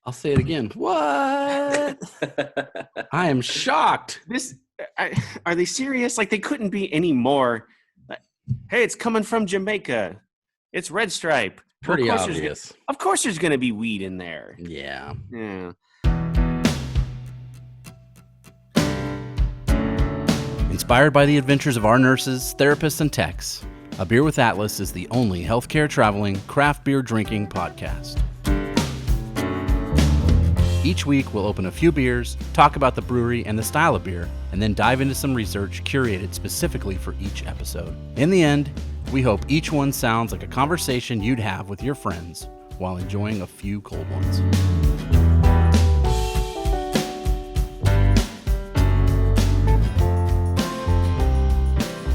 I'll say it again. What? I am shocked. Are they serious? Like, they couldn't be any more. Hey, it's coming from Jamaica. It's Red Stripe. Pretty obvious. Of course there's going to be weed in there. Yeah. Inspired by the adventures of our nurses, therapists, and techs, A Beer with Atlas is the only healthcare traveling, craft beer drinking podcast. Each week, we'll open a few beers, talk about the brewery and the style of beer, and then dive into some research curated specifically for each episode. In the end, we hope each one sounds like a conversation you'd have with your friends while enjoying a few cold ones.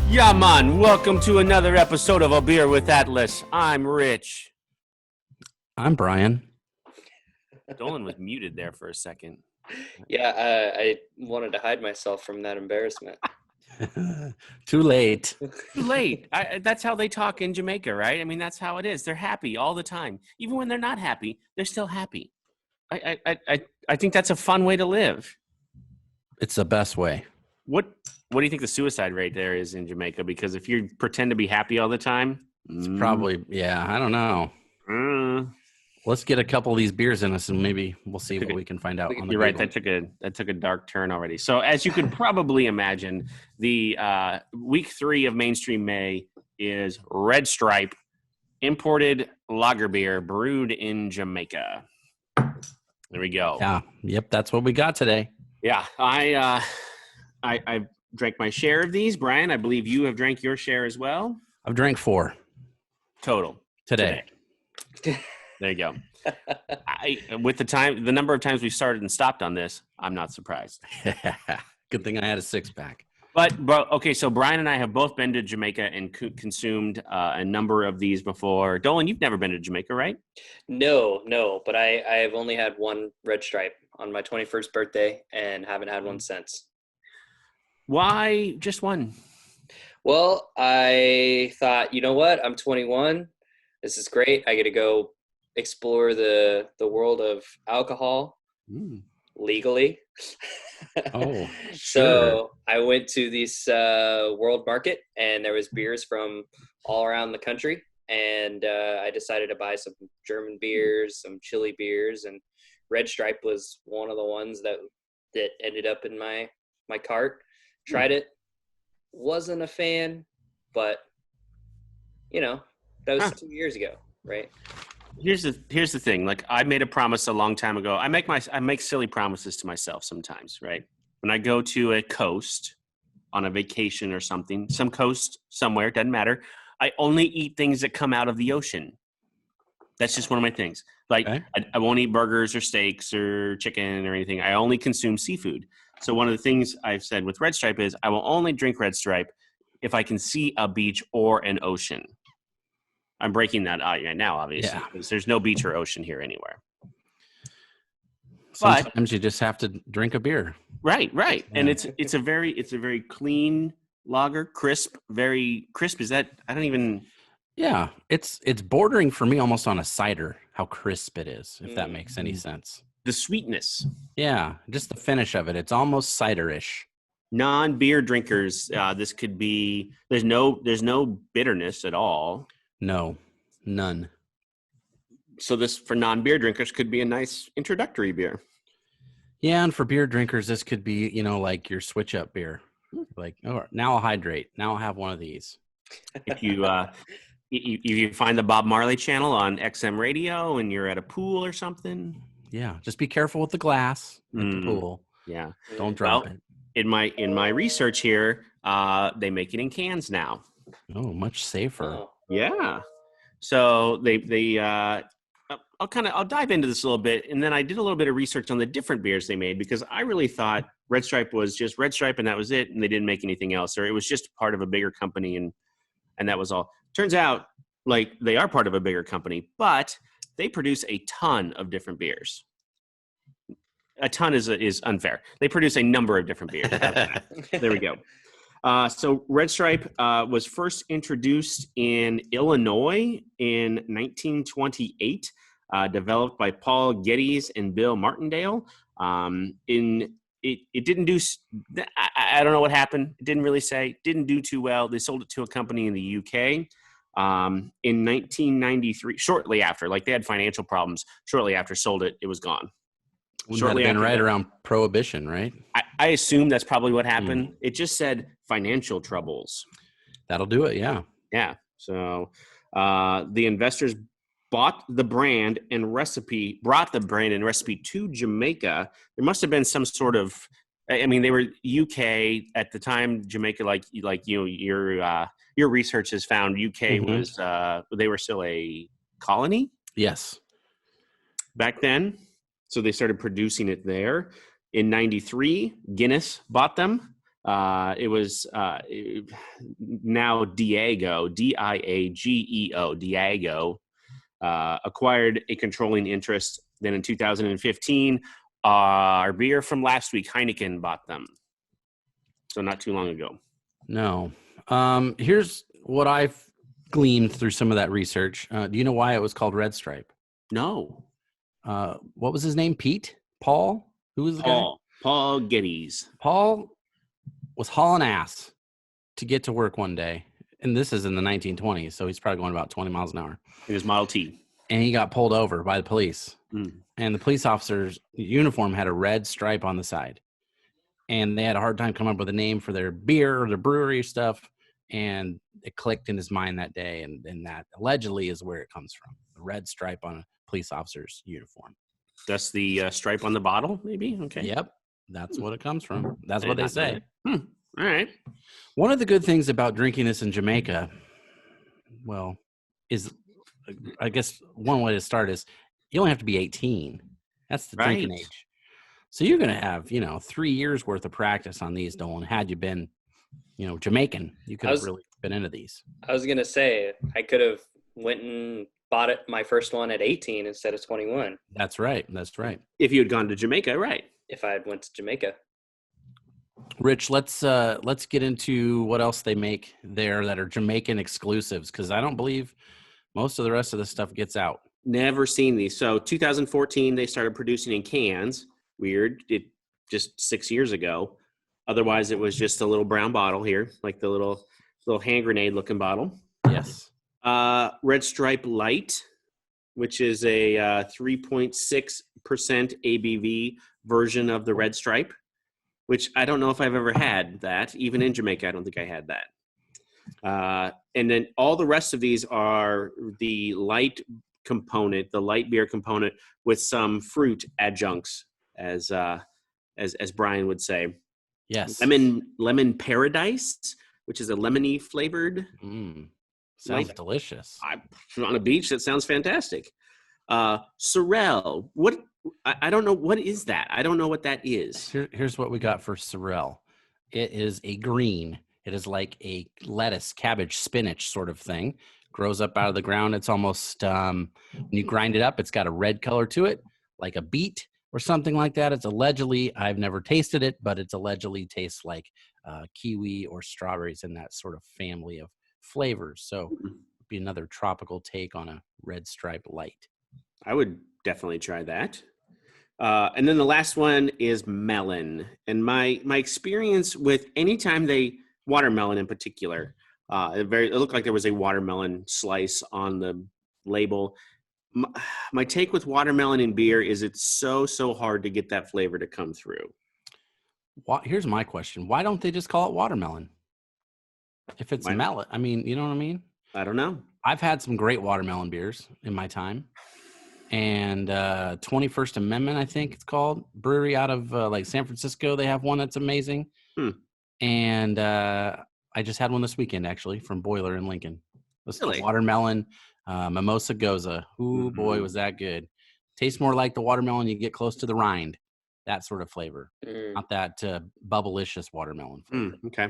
Yeah, man. Welcome to another episode of A Beer with Atlas. I'm Rich. I'm Brian. Dolan was muted there for a second. Yeah, I wanted to hide myself from that embarrassment. Too late. Too late. That's how they talk in Jamaica, right? I mean, that's how it is. They're happy all the time. Even when they're not happy, they're still happy. I think that's a fun way to live. It's the best way. What do you think the suicide rate there is in Jamaica? Because if you pretend to be happy all the time, it's probably, I don't know. Let's get a couple of these beers in us, and maybe we'll see what we can find out. You're right. That took a dark turn already. So, as you could probably imagine, the week 3 of Mainstream May is Red Stripe, imported lager beer brewed in Jamaica. There we go. Yeah. Yep. That's what we got today. Yeah. I drank my share of these. Brian, I believe you have drank your share as well. I've drank 4 total today. There you go. With the number of times we started and stopped on this, I'm not surprised. Good thing I had a 6-pack. But okay, so Brian and I have both been to Jamaica and consumed a number of these before. Dolan, you've never been to Jamaica, right? No, but I have only had one Red Stripe on my 21st birthday and haven't had one since. Why just one? Well, I thought, you know what? I'm 21. This is great. I get to go explore the world of alcohol legally. Oh, sure. So I went to this world market, and there was beers from all around the country, and I decided to buy some German beers, some chili beers, and Red Stripe was one of the ones that ended up in my cart. Tried it, wasn't a fan, but that was 2 years ago, right? Here's the thing. Like, I made a promise a long time ago. I make silly promises to myself sometimes, right? When I go to a coast on a vacation or something, some coast somewhere, it doesn't matter. I only eat things that come out of the ocean. That's just one of my things. Like, okay. I won't eat burgers or steaks or chicken or anything. I only consume seafood. So one of the things I've said with Red Stripe is I will only drink Red Stripe if I can see a beach or an ocean. I'm breaking that out right now, obviously, because there's no beach or ocean here anywhere. Sometimes you just have to drink a beer. Right. Yeah. And it's a very clean lager, crisp, very crisp. Is that, I don't even. Yeah, it's bordering for me almost on a cider, how crisp it is, if that makes any sense. The sweetness. Yeah, just the finish of it. It's almost cider-ish. Non-beer drinkers, this could be, there's no bitterness at all. No, none. So this, for non-beer drinkers, could be a nice introductory beer. Yeah, and for beer drinkers, this could be, like your switch-up beer. Like, oh, now I'll hydrate. Now I'll have one of these. If you find the Bob Marley channel on XM radio and you're at a pool or something. Yeah, just be careful with the glass at the pool. Yeah, don't drop it. In my research here, they make it in cans now. Oh, much safer. Yeah. So I'll dive into this a little bit, and then I did a little bit of research on the different beers they made, because I really thought Red Stripe was just Red Stripe and that was it, and they didn't make anything else, or it was just part of a bigger company and that was all. Turns out, like, they are part of a bigger company, but they produce a ton of different beers. A ton is unfair. They produce a number of different beers. There we go. So Red Stripe was first introduced in Illinois in 1928. developed by Paul Geddes and Bill Martindale. It didn't do. I don't know what happened. It didn't really say. Didn't do too well. They sold it to a company in the UK in 1993. Shortly after, like they had financial problems. Shortly after, sold it. It was gone. Wouldn't that have been right around Prohibition, right? I assume that's probably what happened. It just said financial troubles. That'll do it. Yeah. Yeah. So the investors brought the brand and recipe to Jamaica. There must have been some sort of, I mean, they were UK at the time. Jamaica, like your research has found, UK was they were still a colony. Yes. Back then, so they started producing it there. In '93, Guinness bought them. It was now Diageo, Diageo, Diageo. Acquired a controlling interest. Then in 2015, our beer from last week, Heineken, bought them. So not too long ago. No. Here's what I've gleaned through some of that research. Do you know why it was called Red Stripe? No. What was his name? Pete? Paul? Who was the guy? Paul Geddes. Paul was hauling ass to get to work one day. And this is in the 1920s, so he's probably going about 20 miles an hour. In his Model T. And he got pulled over by the police. And the police officer's uniform had a red stripe on the side. And they had a hard time coming up with a name for their beer or their brewery stuff. And it clicked in his mind that day. And that allegedly is where it comes from. The red stripe on a police officer's uniform. That's the stripe on the bottle, maybe? Okay. Yep. That's what it comes from. That's what they say. All right. One of the good things about drinking this in Jamaica, well, is I guess one way to start is you only have to be 18. That's the drinking age. So you're going to have, 3 years worth of practice on these, Dolan. Had you been, Jamaican, you could have really been into these. I was going to say, I could have went and bought it, my first one at 18 instead of 21. That's right. That's right. If you had gone to Jamaica, right. If I had went to Jamaica. Rich, let's get into what else they make there that are Jamaican exclusives, because I don't believe most of the rest of the stuff gets out. Never seen these. So 2014, they started producing in cans. Weird. It just 6 years ago. Otherwise, it was just a little brown bottle here, like the little hand grenade looking bottle. Yes. Red Stripe Light, which is a 3.6% ABV version of the Red Stripe, which I don't know if I've ever had that. Even in Jamaica, I don't think I had that. And then all the rest of these are the light component, the light beer component with some fruit adjuncts, as Brian would say. Yes. Lemon Paradise, which is a lemony flavored. Sounds delicious. On a beach, that sounds fantastic. Sorrel. What? I don't know. What is that? I don't know what that is. Here's what we got for Sorrel. It is a green. It is like a lettuce, cabbage, spinach sort of thing. Grows up out of the ground. It's almost, when you grind it up, it's got a red color to it, like a beet or something like that. It's allegedly, I've never tasted it, but it's allegedly tastes like kiwi or strawberries in that sort of family of flavors. So it'd be another tropical take on a Red Stripe Light. I would definitely try that. And then the last one is melon. And my experience with anytime watermelon in particular, it looked like there was a watermelon slice on the label. My take with watermelon in beer is it's so hard to get that flavor to come through. Here's my question. Why don't they just call it watermelon? If it's melon, I mean, you know what I mean? I don't know. I've had some great watermelon beers in my time. And 21st Amendment, I think it's called, brewery out of like San Francisco. They have one that's amazing. And I just had one this weekend, actually, from Boiler in Lincoln. This is watermelon mimosa goza. Ooh, boy, was that good. Tastes more like the watermelon you get close to the rind. That sort of flavor. Not that bubblicious watermelon flavor. Okay.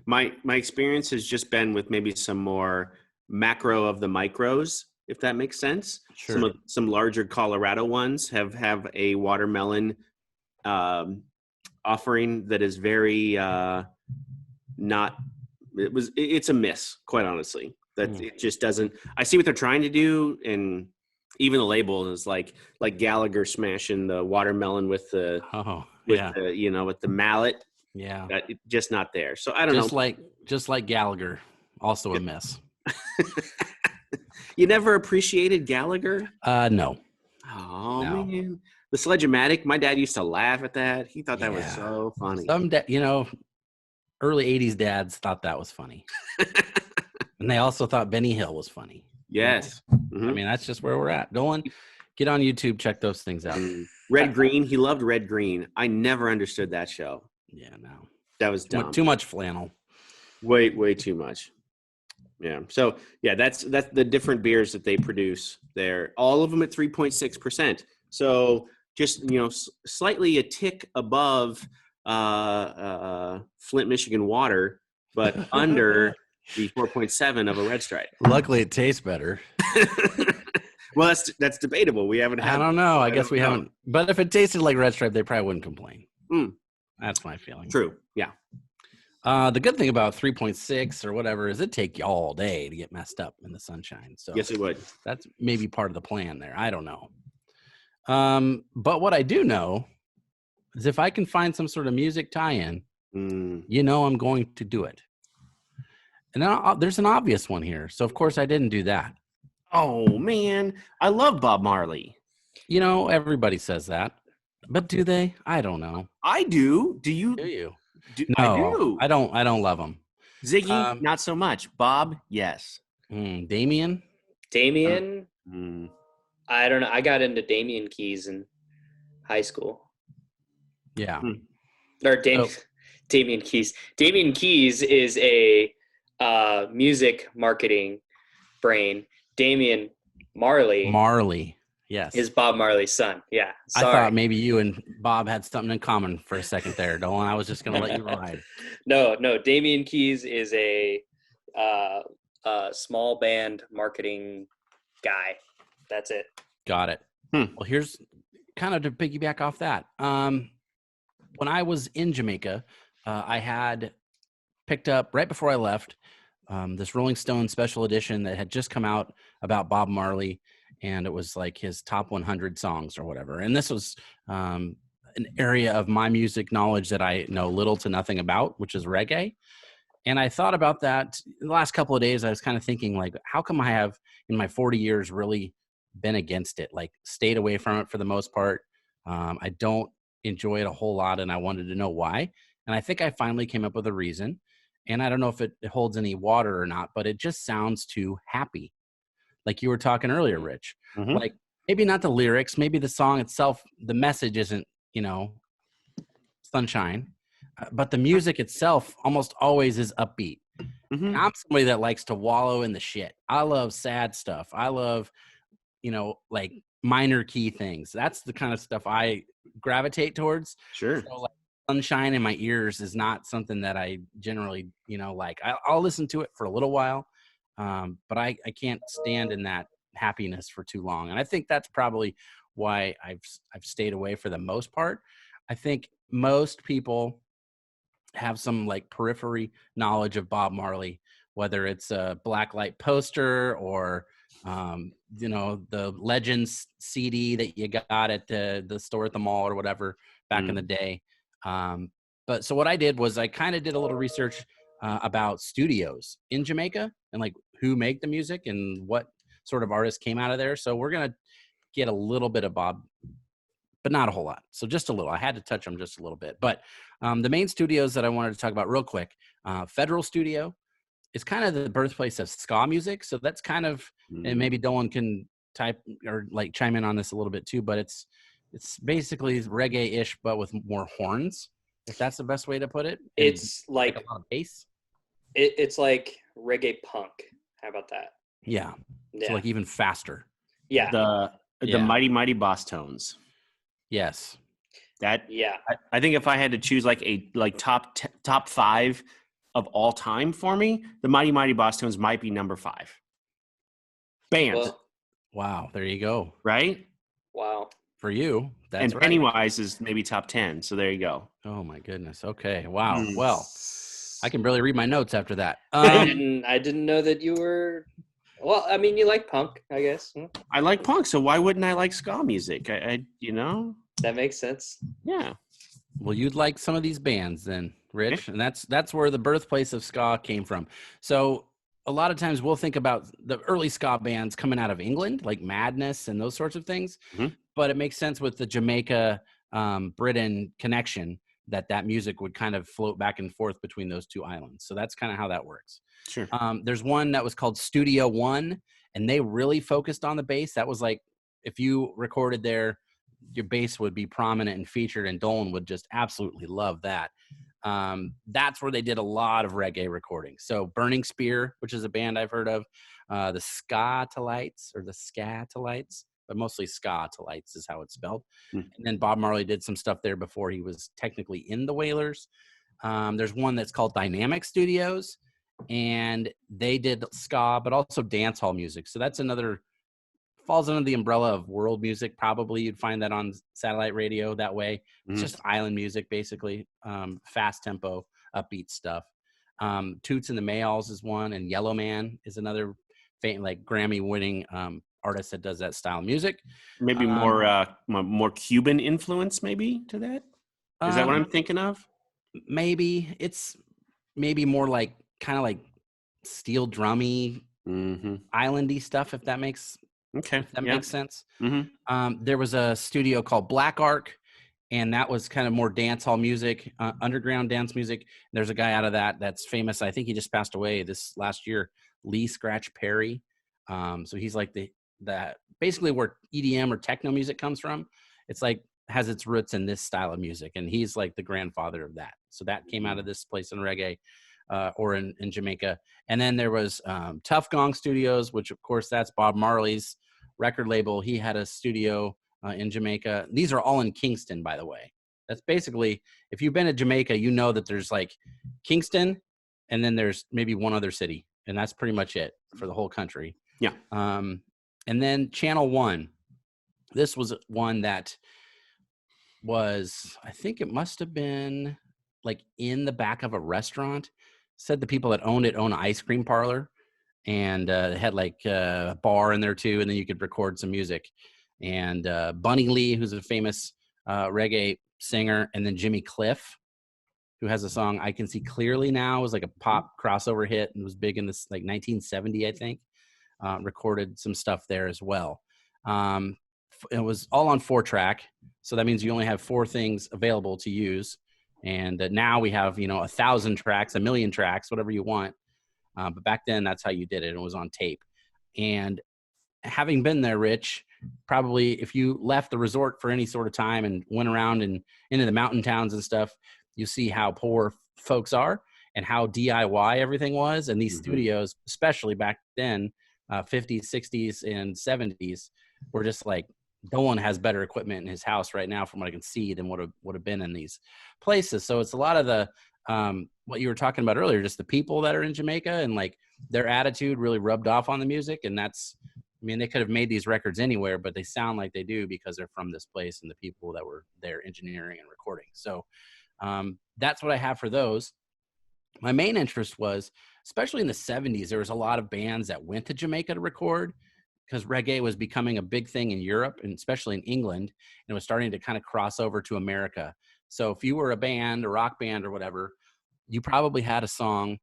My experience has just been with maybe some more macro of the micros, if that makes sense. Sure. Some larger Colorado ones have a watermelon offering that is very it's a miss, quite honestly. That it just doesn't. I see what they're trying to do, and Even the label is like Gallagher smashing the watermelon with the with the mallet. Yeah. Just not there. So I don't know. Just like Gallagher, also a miss. You never appreciated Gallagher? No. Oh No. man, the Sledge-O-Matic. My dad used to laugh at that. He thought that was so funny. Early '80s dads thought that was funny, and they also thought Benny Hill was funny. Yes, I mean that's just where we're at. Get on YouTube, check those things out. Red Green. He loved Red Green. I never understood that show. Yeah, no, that was dumb. Too much flannel. Way too much. Yeah. So yeah, that's the different beers that they produce there. All of them at 3.6%. So just slightly a tick above Flint, Michigan water, but under the 4.7 of a Red Stripe. Luckily, it tastes better. Well, that's debatable. We haven't had. I don't know. I guess we haven't. But if it tasted like Red Stripe, they probably wouldn't complain. That's my feeling. True. Yeah. The good thing about 3.6 or whatever is it take you all day to get messed up in the sunshine. So yes, it would. That's maybe part of the plan there. I don't know. But what I do know is if I can find some sort of music tie-in, I'm going to do it. And then there's an obvious one here. So of course I didn't do that. Oh man, I love Bob Marley. Everybody says that, but do they? I don't know. I do. Do you? Do you? No, I do. I don't love him. Ziggy, not so much. Bob, yes. Damien. I don't know. I got into Damien Keys in high school. Yeah. Or Damien Keys. Damien Keys is a music marketing brain. Damien Marley. Yes. Is Bob Marley's son. Yeah. Sorry. I thought maybe you and Bob had something in common for a second there, Dolan. I was just going to let you ride. No. Damien Keys is a small band marketing guy. That's it. Got it. Well, here's kind of to piggyback off that. When I was in Jamaica, I had picked up right before I left this Rolling Stone special edition that had just come out about Bob Marley. And it was like his top 100 songs or whatever. And this was an area of my music knowledge that I know little to nothing about, which is reggae. And I thought about that the last couple of days. I was kind of thinking, like, how come I have in my 40 years really been against it, like stayed away from it for the most part. I don't enjoy it a whole lot, and I wanted to know why. And I think I finally came up with a reason. And I don't know if it holds any water or not, but it just sounds too happy. Like you were talking earlier, Rich, like maybe not the lyrics, maybe the song itself, the message isn't, sunshine, but the music itself almost always is upbeat. And I'm somebody that likes to wallow in the shit. I love sad stuff. I love, like minor key things. That's the kind of stuff I gravitate towards. Sure. So, like, sunshine in my ears is not something that I generally, like. I'll listen to it for a little while. But I can't stand in that happiness for too long. And I think that's probably why I've stayed away for the most part. I think most people have some like periphery knowledge of Bob Marley, whether it's a blacklight poster or, the Legends CD that you got at the store at the mall or whatever back in the day. But so what I did was I kind of did a little research about studios in Jamaica and like who make the music and what sort of artists came out of there. So we're going to get a little bit of Bob, but not a whole lot. So just a little. I had to touch them just a little bit. But the main studios that I wanted to talk about real quick, Federal Studio is kind of the birthplace of ska music. So that's kind of, and maybe Dolan can type or like chime in on this a little bit too, but it's basically reggae-ish, but with more horns, if that's the best way to put it. It's like a lot of bass. It's like reggae punk. How about that? Yeah. So like even faster. Yeah. The Mighty Boss Tones. Yes. I think if I had to choose like a top 5 of all time for me, the Mighty Boss Tones might be number 5. Band. Well, wow. There you go. Right? Wow. For you. That's and right. Pennywise is maybe top 10. So there you go. Oh my goodness. Okay. Wow. Well, I can barely read my notes after that. I didn't know that you were Well, I mean, you like punk, I guess. I like punk, so why wouldn't I like ska music? I That makes sense. yeah. Well, you'd like some of these bands then, Yeah. Rich, and that's where the birthplace of ska came from. So a lot of times we'll think about the early ska bands coming out of England, like Madness and those sorts of things. Mhm. But it makes sense with the Jamaica, Britain connection that music would kind of float back and forth between those two islands. So that's kind of how that works. Sure. There's one that was called Studio One, and they really focused on the bass. That was like if you recorded there, your bass would be prominent and featured, and Dolan would just absolutely love that. That's where they did a lot of reggae recordings. So Burning Spear, which is a band I've heard of, the Ska-Talites or the Ska-Talites, but mostly Ska-Talites is how it's spelled. Hmm. And then Bob Marley did some stuff there before he was technically in the Wailers. There's one that's called Dynamic Studios, and they did ska, but also dance hall music. So that's another falls under the umbrella of world music. Probably you'd find that on satellite radio that way. It's Mhm. just island music, basically. Fast tempo, upbeat stuff. Toots and the Mayalls is one, and Yellow Man is another like Grammy winning artist that does that style of music. Maybe more Cuban influence, maybe to that. Is that what I'm thinking of? Maybe it's maybe more like kind of like steel drummy, Mm-hmm. islandy stuff, if that makes Okay. makes sense. Mm-hmm. There was a studio called Black Ark, and that was kind of more dance hall music, underground dance music. There's a guy out of that's famous. I think he just passed away this last year, Lee Scratch Perry. So he's like that basically where EDM or techno music comes from. It's like has its roots in this style of music, and he's like the grandfather of that. So that came out of this place in reggae. Or in Jamaica. And then there was Tough Gong Studios, which of course that's Bob Marley's record label. He had a studio in Jamaica. These are all in Kingston, by the way. That's basically, if you've been to Jamaica, you know that there's like Kingston, and then there's maybe one other city, and that's pretty much it for the whole country. Yeah. And then Channel One. This was one that was, I think it must have been like in the back of a restaurant. Said the people that owned it own an ice cream parlor, and they had like a bar in there too, and then you could record some music. And Bunny Lee, who's a famous reggae singer, and then Jimmy Cliff, who has a song "I Can See Clearly Now," was like a pop crossover hit and was big in this like 1970, I think. Recorded some stuff there as well. It was all on 4-track, so that means you only have 4 things available to use. And now we have 1,000 tracks, 1,000,000 tracks, whatever you want. But back then, that's how you did it. It was on tape. And having been there, Rich, probably if you left the resort for any sort of time and went around and into the mountain towns and stuff, you see how poor folks are and how DIY everything was. And these studios, especially back then, 50s, 60s, and 70s, were just like, no one has better equipment in his house right now from what I can see than what would have been in these places. So it's a lot of the what you were talking about earlier, just the people that are in Jamaica and like their attitude really rubbed off on the music. And that's, I mean, they could have made these records anywhere, but they sound like they do because they're from this place and the people that were there engineering and recording. So that's what I have for those. My main interest was, especially in the 70s, there was a lot of bands that went to Jamaica to record, because reggae was becoming a big thing in Europe and especially in England, and it was starting to kind of cross over to America. So if you were a band, a rock band or whatever, you probably had a song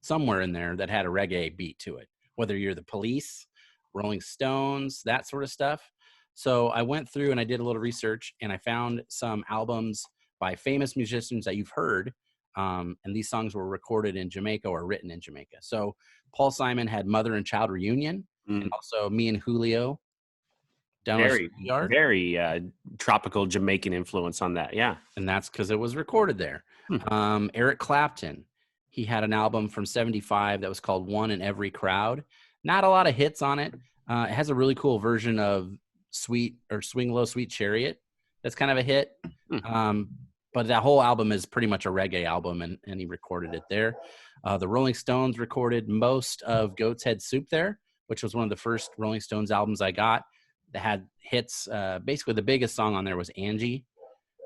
somewhere in there that had a reggae beat to it, whether you're the Police, Rolling Stones, that sort of stuff. So I went through and I did a little research, and I found some albums by famous musicians that you've heard. And these songs were recorded in Jamaica or written in Jamaica. So Paul Simon had Mother and Child Reunion, and also Me and Julio. Very tropical Jamaican influence on that. Yeah. And that's because it was recorded there. Eric Clapton, he had an album from 75 that was called One in Every Crowd. Not a lot of hits on it. It has a really cool version of Swing Low, Sweet Chariot. That's kind of a hit. But that whole album is pretty much a reggae album, and he recorded it there. The Rolling Stones recorded most of Goat's Head Soup there, which was one of the first Rolling Stones albums I got that had hits. Basically, the biggest song on there was Angie.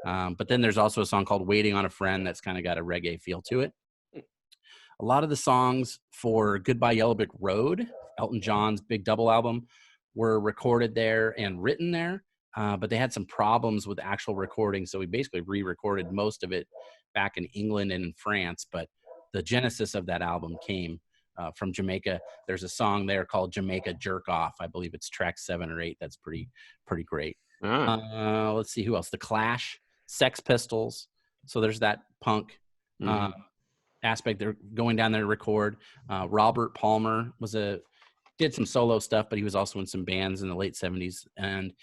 But then there's also a song called Waiting on a Friend that's kind of got a reggae feel to it. A lot of the songs for Goodbye Yellow Brick Road, Elton John's big double album, were recorded there and written there. But they had some problems with actual recording, so we basically re-recorded most of it back in England and in France. But the genesis of that album came from Jamaica. There's a song there called Jamaica Jerk Off. I believe it's track 7 or 8. That's pretty great. Let's see who else. The Clash, Sex Pistols. So there's that punk aspect. They're going down there to record. Robert Palmer did some solo stuff, but he was also in some bands in the late 70s. And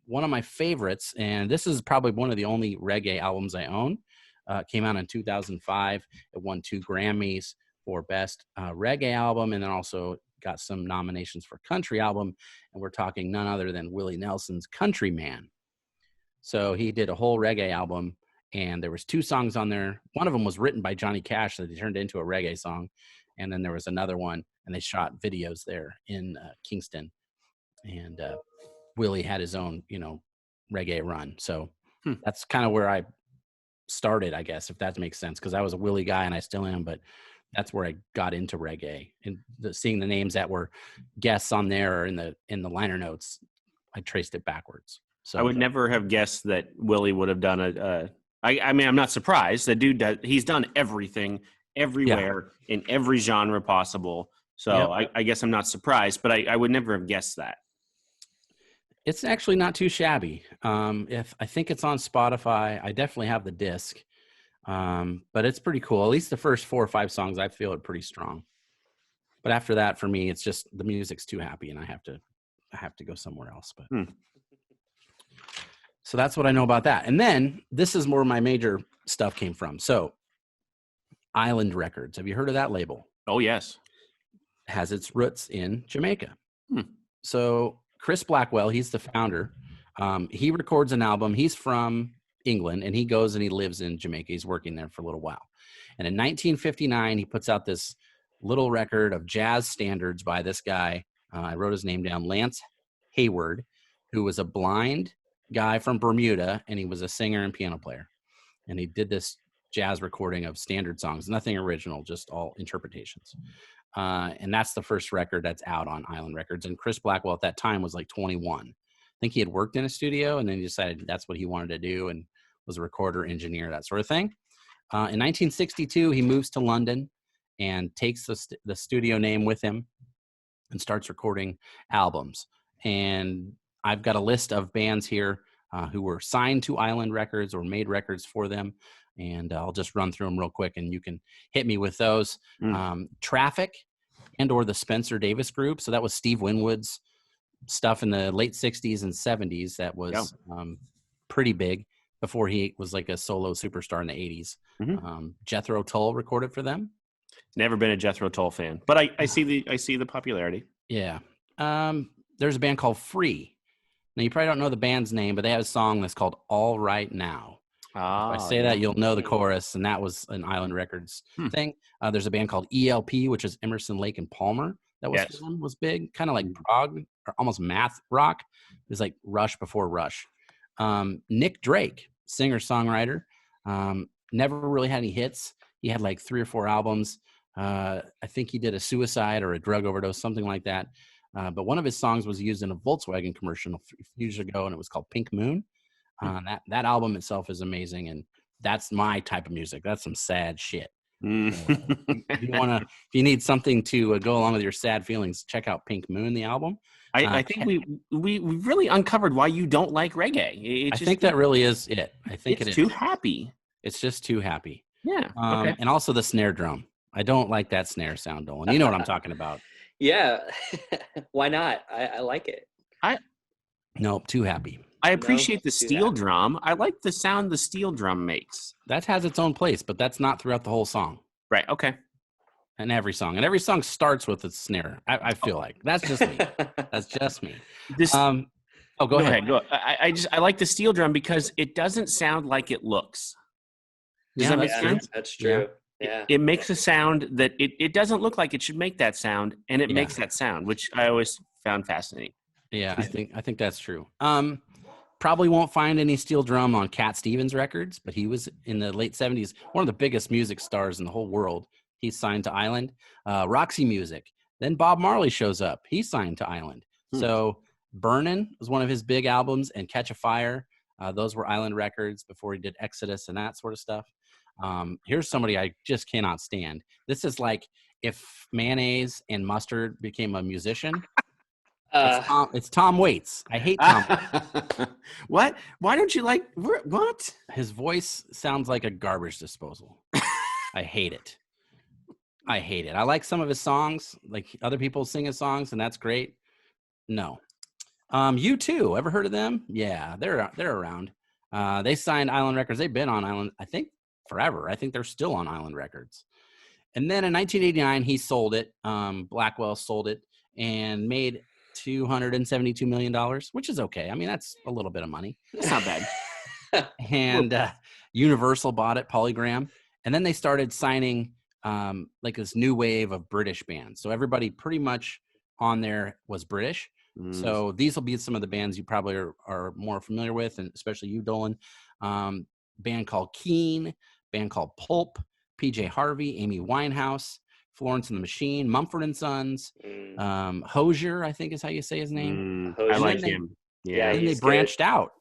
one of my favorites, and this is probably one of the only reggae albums I own, came out in 2005. It won 2 Grammys for Best Reggae Album, and then also got some nominations for Country Album. And we're talking none other than Willie Nelson's Countryman. So he did a whole reggae album, and there was 2 songs on there. One of them was written by Johnny Cash that he turned into a reggae song. And then there was another one, and they shot videos there in Kingston. And Willie had his own, reggae run. So that's kind of where I started, I guess, if that makes sense, because I was a Willie guy and I still am, but that's where I got into reggae. And seeing the names that were guests on there or in the liner notes, I traced it backwards. So I would never have guessed that Willie would have done I mean, I'm not surprised. The dude he's done everything, everywhere, in every genre possible. So I guess I'm not surprised, but I would never have guessed that. It's actually not too shabby. If I think it's on Spotify, I definitely have the disc. But it's pretty cool. At least the first 4 or 5 songs I feel are pretty strong. But after that, for me, it's just the music's too happy, and I have to go somewhere else. But so that's what I know about that. And then this is where my major stuff came from. So Island Records. Have you heard of that label? Oh, yes. Has its roots in Jamaica. So Chris Blackwell, he's the founder. He records an album. He's from England, and he goes and he lives in Jamaica. He's working there for a little while. And in 1959, he puts out this little record of jazz standards by this guy. I wrote his name down, Lance Hayward, who was a blind guy from Bermuda, and he was a singer and piano player. And he did this jazz recording of standard songs, nothing original, just all interpretations. And that's the first record that's out on Island Records. And Chris Blackwell at that time was like 21. I think he had worked in a studio, and then he decided that's what he wanted to do and was a recorder, engineer, that sort of thing. In 1962, he moves to London and takes the studio name with him and starts recording albums. And I've got a list of bands here who were signed to Island Records or made records for them. And I'll just run through them real quick, and you can hit me with those. Traffic and or the Spencer Davis Group. So that was Steve Winwood's stuff in the late 60s and 70s that was pretty big before he was like a solo superstar in the 80s. Jethro Tull recorded for them. Never been a Jethro Tull fan, but I see the popularity. Yeah. There's a band called Free. Now, you probably don't know the band's name, but they have a song that's called All Right Now. If I say that, you'll know the chorus, and that was an Island Records thing. There's a band called ELP, which is Emerson, Lake and Palmer. That was big, kind of like prog or almost math rock. It was like Rush before Rush. Nick Drake, singer-songwriter, never really had any hits. He had like 3 or 4 albums. I think he did a suicide or a drug overdose, something like that. But one of his songs was used in a Volkswagen commercial a few years ago, and it was called Pink Moon. That album itself is amazing, and that's my type of music. That's some sad shit. If you need something to go along with your sad feelings, check out Pink Moon, the album. I think we really uncovered why you don't like reggae. I think that really is it. I think it's too happy. It's just too happy. Yeah. Okay. And also the snare drum. I don't like that snare sound, Dolan. You know what I'm talking about. Yeah. Why not? I like it. Nope, too happy. I appreciate the steel drum. I like the sound the steel drum makes. That has its own place, but that's not throughout the whole song. Right. Okay. And every song starts with a snare. I feel like that's just me. That's just me. Go ahead. Go. I like the steel drum because it doesn't sound like it looks. Does that make sense? That's true. Yeah. It makes a sound that it doesn't look like it should make that sound, and it makes that sound, which I always found fascinating. Yeah, I think that's true. Probably won't find any steel drum on Cat Stevens records, but he was in the late 70s, one of the biggest music stars in the whole world. He's signed to Island. Roxy Music. Then Bob Marley shows up. He signed to Island. So Burnin' was one of his big albums, and Catch a Fire. Those were Island Records before he did Exodus and that sort of stuff. Here's somebody I just cannot stand. This is like if mayonnaise and mustard became a musician. It's Tom Waits. I hate Tom. What? Why don't you like what? His voice sounds like a garbage disposal. I hate it. I like some of his songs, like other people sing his songs, and that's great. No. U2, ever heard of them? Yeah, they're around. They signed Island Records. They've been on Island, I think, forever. I think they're still on Island Records. And then in 1989, he sold it. Blackwell sold it and made $272 million, which is okay. I mean, that's a little bit of money. That's not bad. And Universal bought it, Polygram. And then they started signing like this new wave of British bands. So everybody pretty much on there was British. So these will be some of the bands you probably are more familiar with, and especially you, Dolan. Band called Keane, band called Pulp, PJ Harvey, Amy Winehouse, Florence and the Machine, Mumford & Sons, Hozier, I think is how you say his name. I like him. Yeah, and they branched out.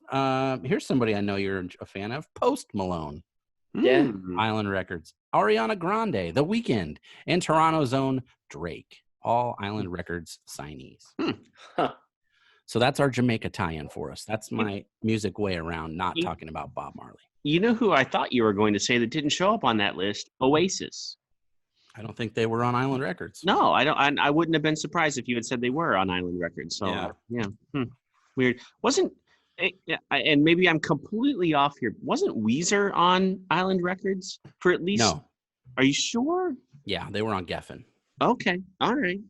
Here's somebody I know you're a fan of, Post Malone. Yeah. Island Records. Ariana Grande, The Weeknd, and Toronto's own Drake. All Island Records signees. So that's our Jamaica tie-in for us. That's my music way around not talking about Bob Marley. You know who I thought you were going to say that didn't show up on that list? Oasis. I don't think they were on Island Records. No, I don't. I wouldn't have been surprised if you had said they were on Island Records. So yeah. Weird. Wasn't and maybe I'm completely off here. Wasn't Weezer on Island Records for at least? No. Are you sure? Yeah, they were on Geffen. Okay. All right.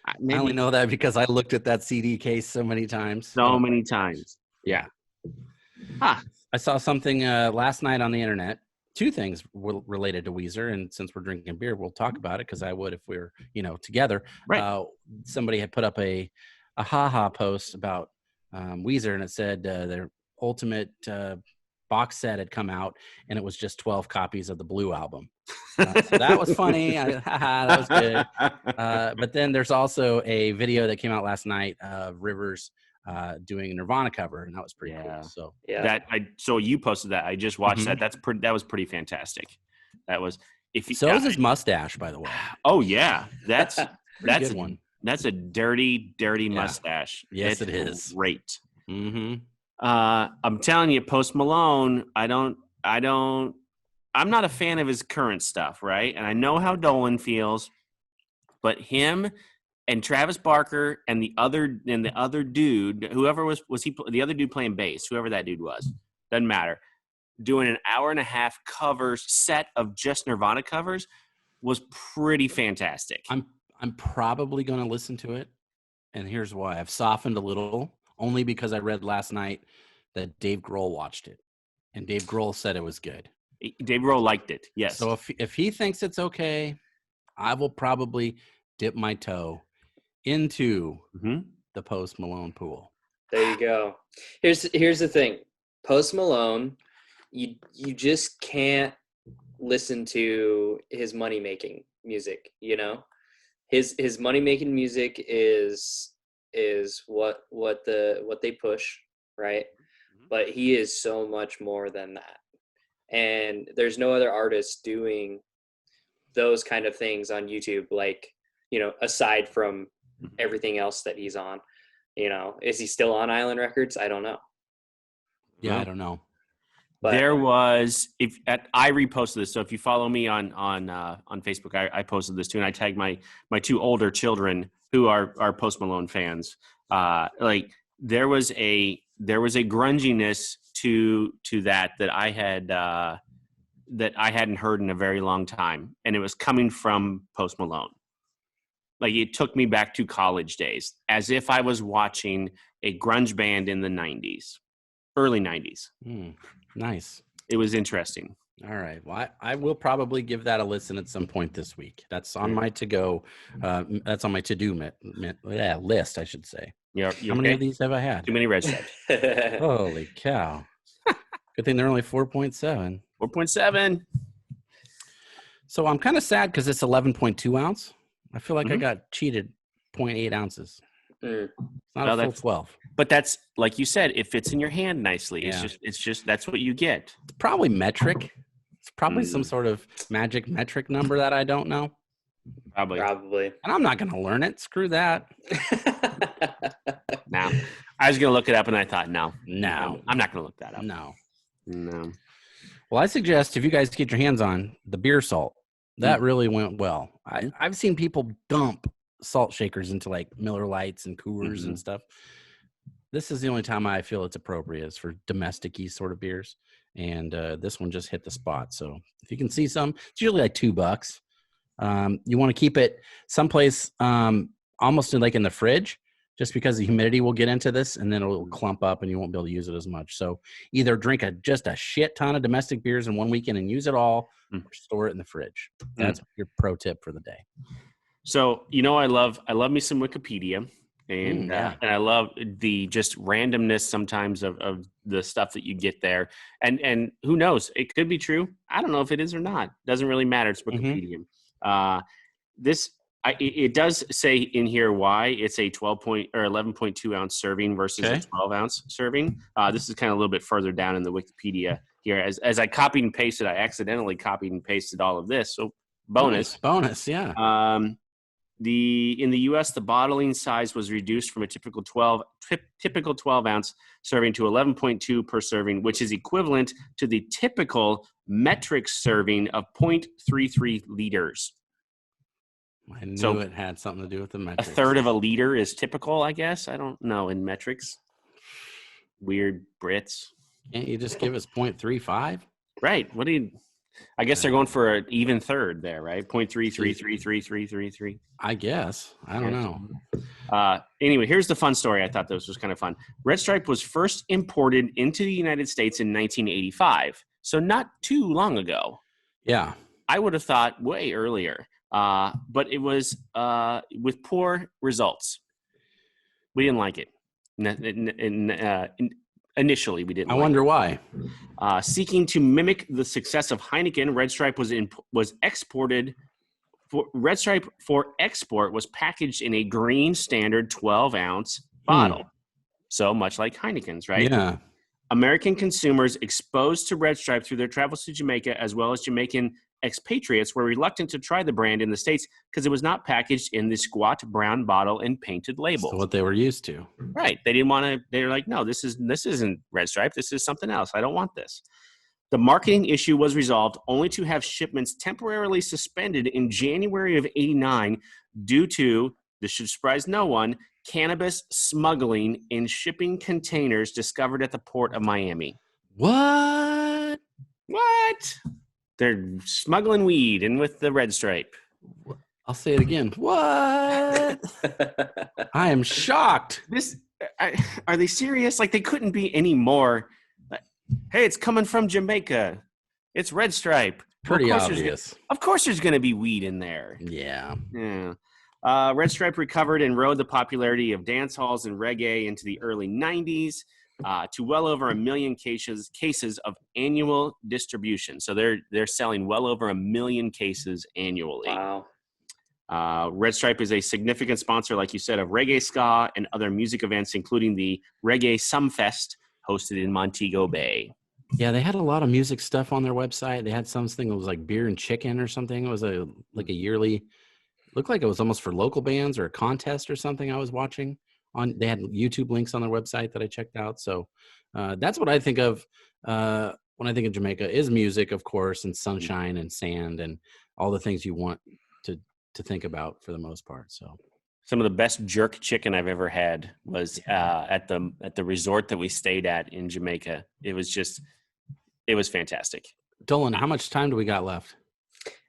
I only know that because I looked at that CD case so many times. So many times. Yeah. I saw something last night on the internet. Two things were related to Weezer, and since we're drinking beer, we'll talk about it because I would if we were, together. Right. Somebody had put up a haha post about Weezer, and it said their ultimate box set had come out, and it was just 12 copies of the Blue album. So that was funny. That was good. But then there's also a video that came out last night of Rivers doing a Nirvana cover, and that was pretty cool. So so you posted that. I just watched that. That was pretty fantastic. That was is his mustache, by the way. Oh yeah, that's a good one. That's a dirty mustache. Yes, it is. Great. I'm telling you, Post Malone. I'm not a fan of his current stuff, right? And I know how Dolan feels, but him and Travis Barker and the other dude, whoever was he the other dude playing bass, whoever that dude was, doesn't matter. Doing an hour and a half covers set of just Nirvana covers was pretty fantastic. I'm probably going to listen to it, and here's why. I've softened a little, only because I read last night that Dave Grohl watched it, and Dave Grohl said it was good. Dave Grohl liked it, yes. So if he thinks it's okay, I will probably dip my toe into the Post Malone pool. There you go. Here's the thing. Post Malone, you just can't listen to his money-making music, His money-making music is what they push, right? But he is so much more than that. And there's no other artist doing those kind of things on YouTube, like, aside from everything else that he's on. Is he still on Island Records? I don't know. Yeah, I don't know. But there was I reposted this. So if you follow me on Facebook, I posted this too, and I tagged my two older children who are Post Malone fans. There was a grunginess to that I hadn't heard in a very long time, and it was coming from Post Malone. Like, it took me back to college days, as if I was watching a grunge band in the 90s, early 90s. Nice. It was interesting. All right. Well, I will probably give that a listen at some point this week. That's on my to-go. That's on my to-do list, I should say. How many of these have I had? Too many red stripes. Holy cow. Good thing they're only 4.7. 4.7. So I'm kind of sad because it's 11.2 ounce. I feel like I got cheated 0.8 ounces. Mm. It's not a full 12. But that's like you said, it fits in your hand nicely. Yeah. It's just that's what you get. It's probably metric. It's probably some Mm. sort of magic metric number that I don't know. Probably. And I'm not going to learn it. Screw that. Now, I was going to look it up, and I thought, no, No. I'm not going to look that up. No. Well, I suggest if you guys get your hands on the beer salt, that really went well. I've seen people dump salt shakers into like Miller Lights and Coors and stuff. This is the only time I feel it's appropriate is for domestic-y sort of beers. And this one just hit the spot. So if you can see some, it's usually like $2. You want to keep it someplace almost in the fridge, just because the humidity will get into this and then it'll clump up and you won't be able to use it as much. So either drink just a shit ton of domestic beers in one weekend and use it all, or store it in the fridge. That's your pro tip for the day. So, I love me some Wikipedia, and I love the just randomness sometimes of the stuff that you get there. And who knows? It could be true. I don't know if it is or not. Doesn't really matter. It's Wikipedia. It does say in here why it's a 11.2 ounce serving versus a 12 ounce serving. This is kind of a little bit further down in the Wikipedia here. As I copied and pasted, I accidentally could and pasted all of this. So bonus, yeah. In the U.S., the bottling size was reduced from a typical 12 ounce serving to 11.2 per serving, which is equivalent to the typical metric serving of 0.33 liters. I knew it had something to do with the metrics. A third of a liter is typical, I guess. I don't know in metrics. Weird Brits. Can't you just give us 0.35? Right. I guess they're going for an even third there, right? 0.33333333. I guess. I don't know. Anyway, here's the fun story. I thought this was kind of fun. Red Stripe was first imported into the United States in 1985. So not too long ago. Yeah. I would have thought way earlier. But it was with poor results. We didn't like it. Initially, we didn't. I wonder why. Seeking to mimic the success of Heineken, Red Stripe was exported. Red Stripe for export was packaged in a green standard 12-ounce bottle. So much like Heineken's, right? Yeah. American consumers exposed to Red Stripe through their travels to Jamaica, as well as Jamaican expatriates, were reluctant to try the brand in the States because it was not packaged in the squat brown bottle and painted labels. So what they were used to. Right. They didn't want to. They were like, no, this isn't Red Stripe. This is something else. I don't want this. The marketing issue was resolved only to have shipments temporarily suspended in January of '89 due to, this should surprise no one, cannabis smuggling in shipping containers discovered at the port of Miami. What? They're smuggling weed in with the Red Stripe. I'll say it again. What? I am shocked. Are they serious? Like, they couldn't be any more. Hey, it's coming from Jamaica. It's Red Stripe. Pretty obvious. Of course there's going to be weed in there. Yeah. Red Stripe recovered and rode the popularity of dance halls and reggae into the early 90s. To well over 1 million cases of annual distribution. So they're selling well over 1 million cases annually. Wow. Red Stripe is a significant sponsor, like you said, of reggae, ska, and other music events, including the Reggae Sumfest hosted in Montego Bay. Yeah, they had a lot of music stuff on their website. They had something that was like beer and chicken or something. It was a yearly, looked like it was almost for local bands or a contest or something I was watching. They had YouTube links on their website that I checked out. So that's what I think of when I think of Jamaica is music, of course, and sunshine and sand and all the things you want to think about for the most part. So some of the best jerk chicken I've ever had was at the resort that we stayed at in Jamaica. It was fantastic. Dolan, how much time do we got left?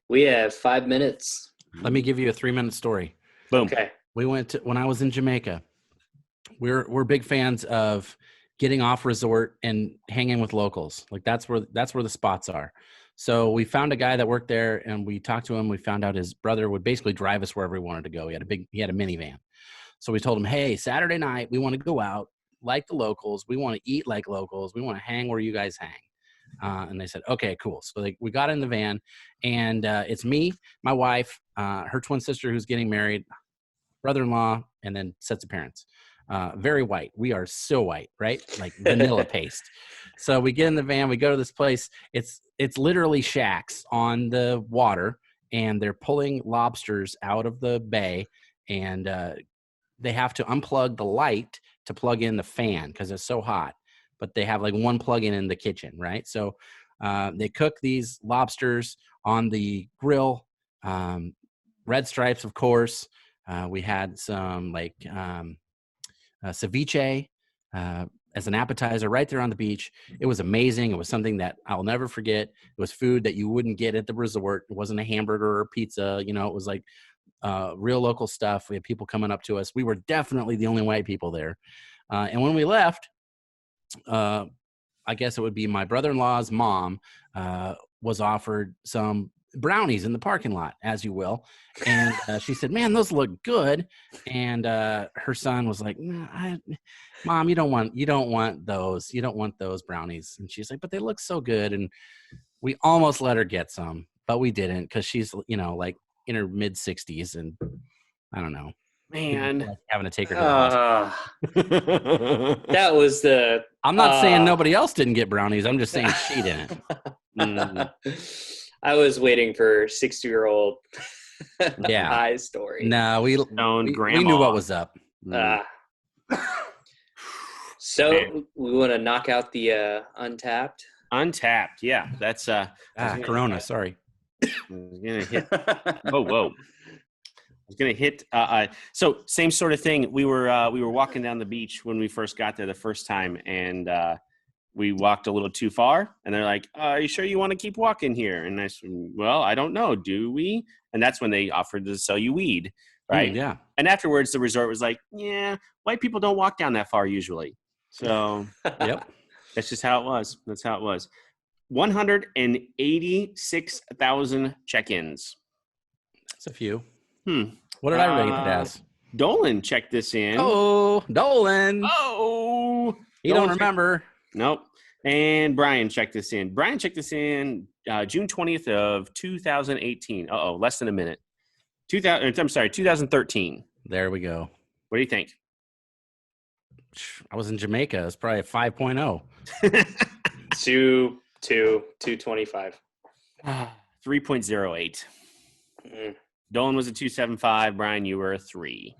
We have 5 minutes. Let me give you a 3-minute story. Boom. Okay. We went to, when I was in Jamaica, we're big fans of getting off resort and hanging with locals. Like that's where the spots are. So we found a guy that worked there and we talked to him. We found out his brother would basically drive us wherever we wanted to go. He had a minivan. So we told him, hey, Saturday night, we want to go out like the locals. We want to eat like locals. We want to hang where you guys hang. And they said, okay, cool. So we got in the van and it's me, my wife, her twin sister who's getting married, brother-in-law, and then sets of parents. Very white. We are so white, right? Like vanilla paste. So we get in the van, we go to this place. It's literally shacks on the water, and they're pulling lobsters out of the bay, and they have to unplug the light to plug in the fan because it's so hot. But they have like one plug-in in the kitchen, right? So they cook these lobsters on the grill. Red Stripes, of course. We had some like ceviche as an appetizer right there on the beach. It was amazing. It was something that I'll never forget. It was food that you wouldn't get at the resort. It wasn't a hamburger or pizza. You know, it was like real local stuff. We had people coming up to us. We were definitely the only white people there. And when we left, I guess it would be my brother-in-law's mom was offered some brownies in the parking lot, as you will. And she said, man, those look good. And her son was like, Mom, you don't want those. You don't want those brownies. And she's like, but they look so good. And we almost let her get some, but we didn't because she's, like in her mid 60s. And I don't know. Man, like having to take her to the hospital. That was the. I'm not saying nobody else didn't get brownies. I'm just saying she didn't. I was waiting for 60-year-old high story. No, we knew what was up. So we want to knock out the Untapped. Untapped, yeah. That's Corona. Sorry. I was gonna hit. Whoa. I was gonna hit. So same sort of thing. We were walking down the beach when we first got there the first time, and we walked a little too far. And they're like, "Are you sure you want to keep walking here?" And I said, "Well, I don't know. Do we?" And that's when they offered to sell you weed, right? Yeah. And afterwards, the resort was like, "Yeah, white people don't walk down that far usually." So, yep, that's just how it was. That's how it was. 186,000 check-ins. That's a few. What did I rate it as? Dolan checked this in. Oh, Dolan. Oh. He don't remember. Nope. And Brian checked this in. Brian checked this in June 20th of 2018. Less than a minute. 2013. There we go. What do you think? I was in Jamaica. It's probably a 5.0. 225. 3.08. Dolan was a 275. Brian, you were a 3.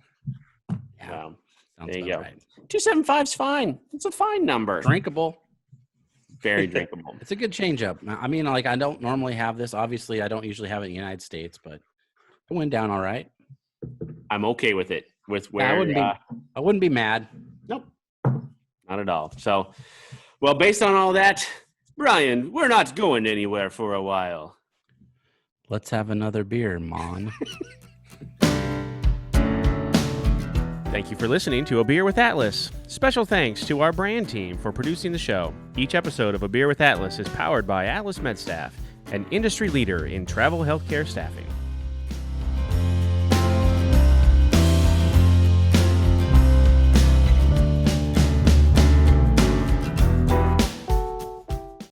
Yeah. Wow. Sounds There you go. right. 275's fine. It's a fine number. Drinkable. Very drinkable. It's a good change up. I mean, like I don't normally have this. Obviously, I don't usually have it in the United States, but it went down all right. I'm okay with it. With where I wouldn't be mad. Nope. Not at all. So, well, based on all that, Brian, we're not going anywhere for a while. Let's have another beer, Mon. Thank you for listening to A Beer with Atlas. Special thanks to our brand team for producing the show. Each episode of A Beer with Atlas is powered by Atlas MedStaff, an industry leader in travel healthcare staffing.